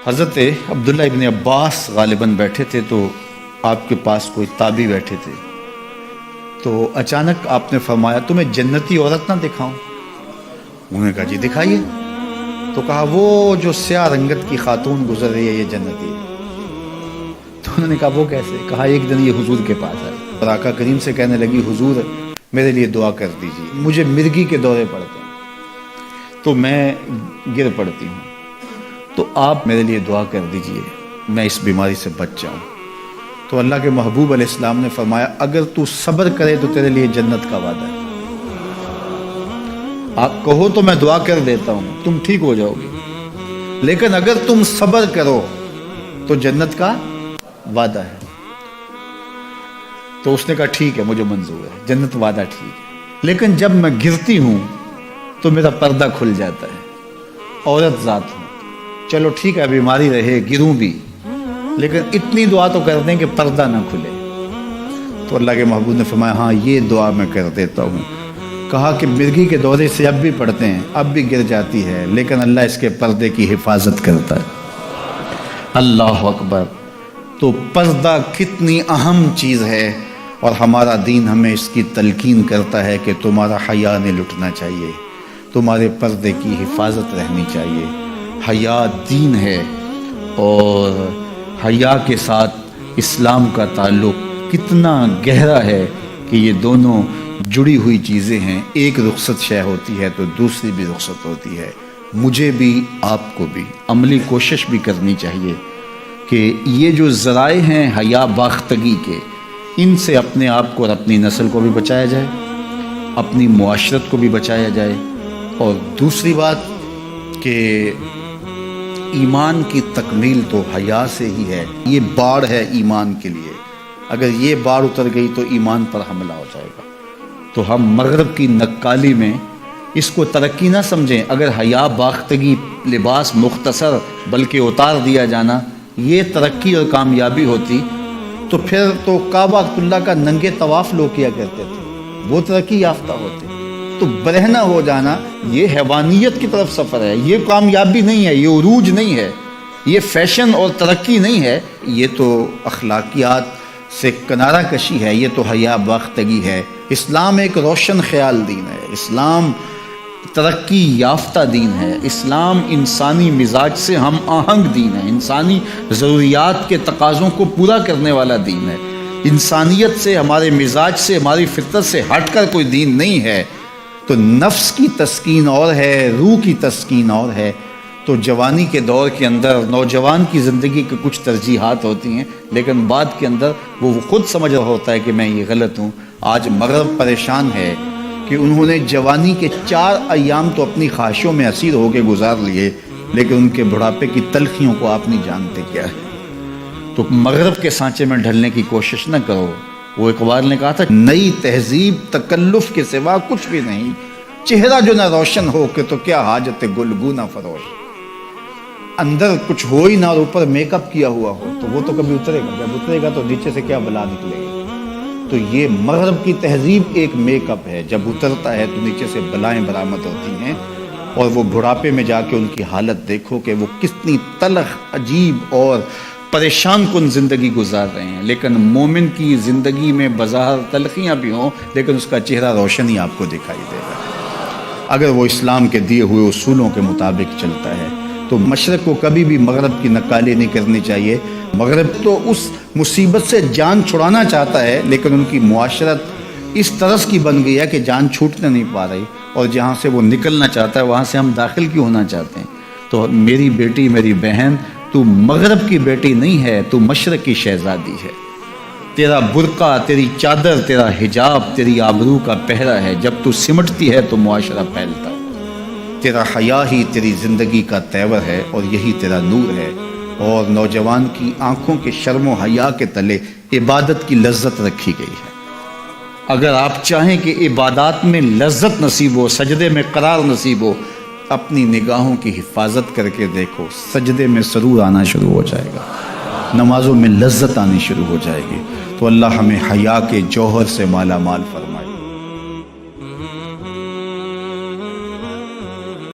حضرت عبداللہ ابن عباس غالباً بیٹھے تھے تو آپ کے پاس کوئی تابعی بیٹھے تھے، تو اچانک آپ نے فرمایا تمہیں جنتی عورت نہ دکھاؤں؟ انہوں نے کہا جی دکھائیے۔ تو کہا وہ جو سیاہ رنگت کی خاتون گزر رہی ہے یہ جنتی ہے۔ تو انہوں نے کہا وہ کیسے؟ کہا ایک دن یہ حضور کے پاس آئی اور آقا کریم سے کہنے لگی حضور میرے لیے دعا کر دیجیے، مجھے مرگی کے دورے پڑتے ہیں تو میں گر پڑتی ہوں، تو آپ میرے لیے دعا کر دیجئے میں اس بیماری سے بچ جاؤں۔ تو اللہ کے محبوب علیہ السلام نے فرمایا اگر تو صبر کرے تو تیرے لیے جنت کا وعدہ ہے، آپ کہو تو میں دعا کر دیتا ہوں تم ٹھیک ہو جاؤ گے، لیکن اگر تم صبر کرو تو جنت کا وعدہ ہے۔ تو اس نے کہا ٹھیک ہے مجھے منظور ہے، جنت وعدہ ٹھیک ہے، لیکن جب میں گرتی ہوں تو میرا پردہ کھل جاتا ہے، عورت ذات ہوں، چلو ٹھیک ہے بیماری رہے گروں بھی، لیکن اتنی دعا تو کر دیں کہ پردہ نہ کھلے۔ تو اللہ کے محبوب نے فرمایا ہاں یہ دعا میں کر دیتا ہوں۔ کہا کہ مرگی کے دورے سے اب بھی پڑھتے ہیں، اب بھی گر جاتی ہے، لیکن اللہ اس کے پردے کی حفاظت کرتا ہے۔ اللہ اکبر! تو پردہ کتنی اہم چیز ہے، اور ہمارا دین ہمیں اس کی تلقین کرتا ہے کہ تمہارا حیا نہیں لٹنا چاہیے، تمہارے پردے کی حفاظت رہنی چاہیے۔ حیا دین ہے، اور حیا کے ساتھ اسلام کا تعلق کتنا گہرا ہے کہ یہ دونوں جڑی ہوئی چیزیں ہیں، ایک رخصت شے ہوتی ہے تو دوسری بھی رخصت ہوتی ہے۔ مجھے بھی آپ کو بھی عملی کوشش بھی کرنی چاہیے کہ یہ جو ذرائع ہیں حیا باختگی کے، ان سے اپنے آپ کو اور اپنی نسل کو بھی بچایا جائے، اپنی معاشرت کو بھی بچایا جائے۔ اور دوسری بات کہ ایمان کی تکمیل تو حیا سے ہی ہے، یہ باڑ ہے ایمان کے لیے، اگر یہ باڑ اتر گئی تو ایمان پر حملہ ہو جائے گا۔ تو ہم مغرب کی نقالی میں اس کو ترقی نہ سمجھیں، اگر حیا باختگی لباس مختصر بلکہ اتار دیا جانا یہ ترقی اور کامیابی ہوتی تو پھر تو کعبہ اللہ کا ننگے طواف لوگ کیا کرتے تھے، وہ ترقی یافتہ ہوتے۔ تو برہنہ ہو جانا یہ حیوانیت کی طرف سفر ہے، یہ کامیابی نہیں ہے، یہ عروج نہیں ہے، یہ فیشن اور ترقی نہیں ہے، یہ تو اخلاقیات سے کنارہ کشی ہے، یہ تو حیا باختگی ہے۔ اسلام ایک روشن خیال دین ہے، اسلام ترقی یافتہ دین ہے، اسلام انسانی مزاج سے ہم آہنگ دین ہے، انسانی ضروریات کے تقاضوں کو پورا کرنے والا دین ہے، انسانیت سے ہمارے مزاج سے ہماری فطرت سے ہٹ کر کوئی دین نہیں ہے۔ تو نفس کی تسکین اور ہے، روح کی تسکین اور ہے۔ تو جوانی کے دور کے اندر نوجوان کی زندگی کی کچھ ترجیحات ہوتی ہیں، لیکن بعد کے اندر وہ خود سمجھ رہا ہوتا ہے کہ میں یہ غلط ہوں۔ آج مغرب پریشان ہے کہ انہوں نے جوانی کے 4 ایام تو اپنی خواہشوں میں اسیر ہو کے گزار لیے، لیکن ان کے بڑھاپے کی تلخیوں کو آپ نہیں جانتے کیا ہے۔ تو مغرب کے سانچے میں ڈھلنے کی کوشش نہ کرو۔ وہ اقبال نے کہا تھا نئی تہذیب تکلف کے سوا کچھ بھی نہیں، چہرہ جو نہ روشن ہو کہ تو کیا حاجت گلگو نہ فروش۔ اندر کچھ ہو ہی نہ اور اوپر میک اپ کیا ہوا ہو تو وہ تو کبھی اترے گا، جب اترے گا تو نیچے سے کیا بلا نکلے گی۔ تو یہ مغرب کی تہذیب ایک میک اپ ہے، جب اترتا ہے تو نیچے سے بلائیں برآمد ہوتی ہیں، اور وہ بڑھاپے میں جا کے ان کی حالت دیکھو کہ وہ کتنی تلخ عجیب اور پریشان کن زندگی گزار رہے ہیں۔ لیکن مومن کی زندگی میں بظاہر تلخیاں بھی ہوں، لیکن اس کا چہرہ روشن ہی آپ کو دکھائی دے گا اگر وہ اسلام کے دیے ہوئے اصولوں کے مطابق چلتا ہے۔ تو مشرق کو کبھی بھی مغرب کی نقالی نہیں کرنی چاہیے۔ مغرب تو اس مصیبت سے جان چھڑانا چاہتا ہے، لیکن ان کی معاشرت اس طرز کی بن گئی ہے کہ جان چھوٹنے نہیں پا رہی، اور جہاں سے وہ نکلنا چاہتا ہے وہاں سے ہم داخل کیوں ہونا چاہتے ہیں۔ تو میری بیٹی، میری بہن، تو مغرب کی بیٹی نہیں ہے، تو مشرق کی شہزادی ہے۔ تیرا برقع، تیری چادر، تیرا حجاب تیری آبرو کا پہرا ہے، جب تو سمٹتی ہے تو معاشرہ پھیلتا ہے۔ تیرا حیا ہی تیری زندگی کا تیور ہے، اور یہی تیرا نور ہے۔ اور نوجوان کی آنکھوں کے شرم و حیا کے تلے عبادت کی لذت رکھی گئی ہے۔ اگر آپ چاہیں کہ عبادات میں لذت نصیب ہو، سجدے میں قرار نصیب ہو، اپنی نگاہوں کی حفاظت کر کے دیکھو، سجدے میں سرور آنا شروع ہو جائے گا، نمازوں میں لذت آنی شروع ہو جائے گی۔ تو اللہ ہمیں حیا کے جوہر سے مالا مال فرمائے۔